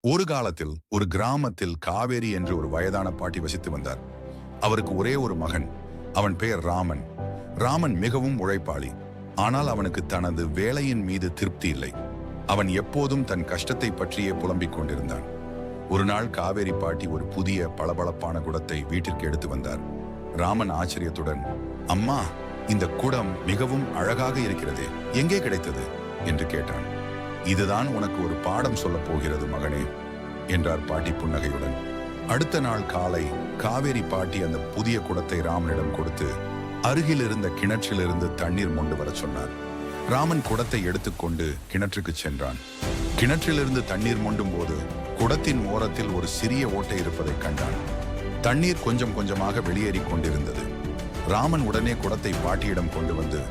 ஒரு காலத்தில் ஒரு கிராமத்தில் காவேரி என்று ஒரு வயதான பாட்டி வசித்து வந்தார். அவருக்கு ஒரே ஒரு மகன். அவன் பெயர் ராமன். ராமன் மிகவும் உழைப்பாளி. ஆனால் அவனுக்கு தனது வேலையின் மீது திருப்தி இல்லை. அவன் எப்போதும் தன் கஷ்டத்தை பற்றியே புலம்பிக் கொண்டிருந்தான். ஒரு நாள் காவேரி பாட்டி ஒரு புதிய பளபளப்பான குடத்தை வீட்டிற்கு எடுத்து வந்தார். ராமன் ஆச்சரியத்துடன், அம்மா, இந்த குடம் மிகவும் அழகாக இருக்கிறதே, எங்கே கிடைத்தது என்று கேட்டான். இதுதான் உனக்கு ஒரு பாடம் சொல்லப் போகிறது மகனே என்றார் பாட்டி புன்னகையுடன். அடுத்த நாள் காலை காவேரி பாட்டி அந்த புதிய குடத்தை ராமனிடம் கொடுத்து அருகில் இருந்த கிணற்றிலிருந்து தண்ணீர் மொண்டு வர சொன்னார். ராமன் குடத்தை எடுத்துக்கொண்டு கிணற்றுக்கு சென்றான். கிணற்றிலிருந்து தண்ணீர் மொண்டும் போது குடத்தின் ஓரத்தில் ஒரு சிறிய ஓட்டை இருப்பதை கண்டான். தண்ணீர் கொஞ்சம் கொஞ்சமாக வெளியேறிக் கொண்டிருந்தது. ராமன் உடனே குடத்தை பாட்டியிடம் கொண்டு வந்து,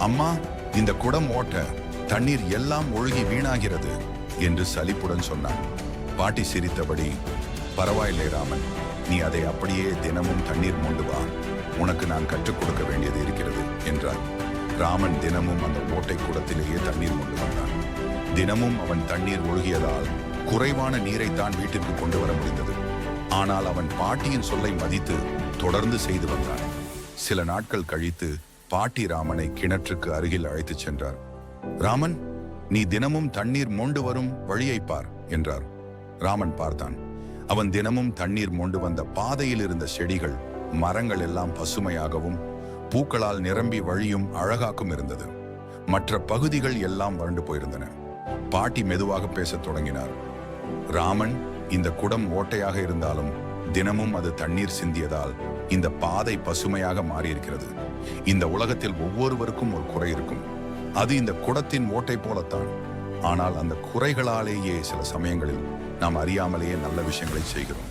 அம்மா, இந்த குடம் ஓட்ட, தண்ணீர் எல்லாம் ஒழுகி வீணாகிறது என்று சலிப்புடன் சொன்னான். பாட்டி சிரித்தபடி, பரவாயில்லை ராமன், நீ அதை அப்படியே தினமும் தண்ணீர் மொண்டு வா, உனக்கு நான் கற்றுக் கொடுக்க வேண்டியது இருக்கிறது என்றார். ராமன் தினமும் அந்த ஓட்டை குடத்திலேயே தண்ணீர் மொண்டு வந்தான். தினமும் அவன் தண்ணீர் ஒழுகியதால் குறைவான நீரைத்தான் வீட்டிற்கு கொண்டு வர முடிந்தது. ஆனால் அவன் பாட்டியின் சொல்லை மதித்து தொடர்ந்து செய்து வந்தான். சில நாட்கள் கழித்து பாட்டி ராமனை கிணற்றுக்கு அருகில் அழைத்துச் சென்றார். ராமன், நீ தினமும் தண்ணீர் மொண்டு வரும் வழியை பார் என்றார். ராமன் பார்த்தான். அவன் தினமும் தண்ணீர் மொண்டு வந்த பாதையில் இருந்த செடிகள், மரங்கள் எல்லாம் பசுமையாகவும் பூக்களால் நிரம்பி வழியும் அழகாக்கும் இருந்தது. மற்ற பகுதிகள் எல்லாம் வறண்டு போயிருந்தன. பாட்டி மெதுவாக பேசத் தொடங்கினார். ராமன், இந்த குடம் ஓட்டையாக இருந்தாலும் தினமும் அது தண்ணீர் சிந்தியதால் இந்த பாதை பசுமையாக மாறியிருக்கிறது. இந்த உலகத்தில் ஒவ்வொருவருக்கும் ஒரு குறை இருக்கும். அது இந்த குடத்தின் ஓட்டை போலத்தான். ஆனால் அந்த குறைகளாலேயே சில சமயங்களில் நாம் அறியாமலேயே நல்ல விஷயங்களை செய்கிறோம்.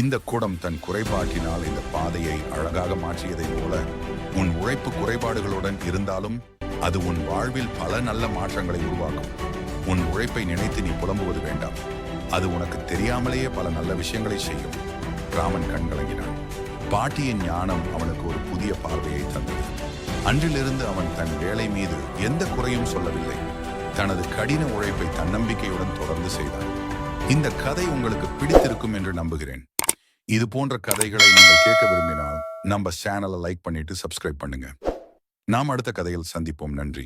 இந்த குடம் தன் குறைபாட்டினால் இந்த பாதையை அழகாக மாற்றியதைப் போல உன் உழைப்பு குறைபாடுகளுடன் இருந்தாலும் அது உன் வாழ்வில் பல நல்ல மாற்றங்களை உருவாக்கும். உன் உழைப்பை நினைத்து நீ புலம்புவது வேண்டாம். அது உனக்கு தெரியாமலேயே பல நல்ல விஷயங்களை செய்யும். ராமன் கண்கலங்கினான். பாட்டியின் ஞானம் அவனுக்கு ஒரு புதிய பார்வையை தந்தது. அன்றிலிருந்து அவன் தன் வேலை மீது எந்த குறையும் சொல்லவில்லை. தனது கடின உழைப்பை தன்னம்பிக்கையுடன் தொடர்ந்து செய்தான். இந்த கதை உங்களுக்கு பிடித்திருக்கும் என்று நம்புகிறேன். இது போன்ற கதைகளை நீங்கள் கேட்க விரும்பினால் நம்ம சேனலை லைக் பண்ணிட்டு சப்ஸ்கிரைப் பண்ணுங்க. நாம் அடுத்த கதையில் சந்திப்போம். நன்றி.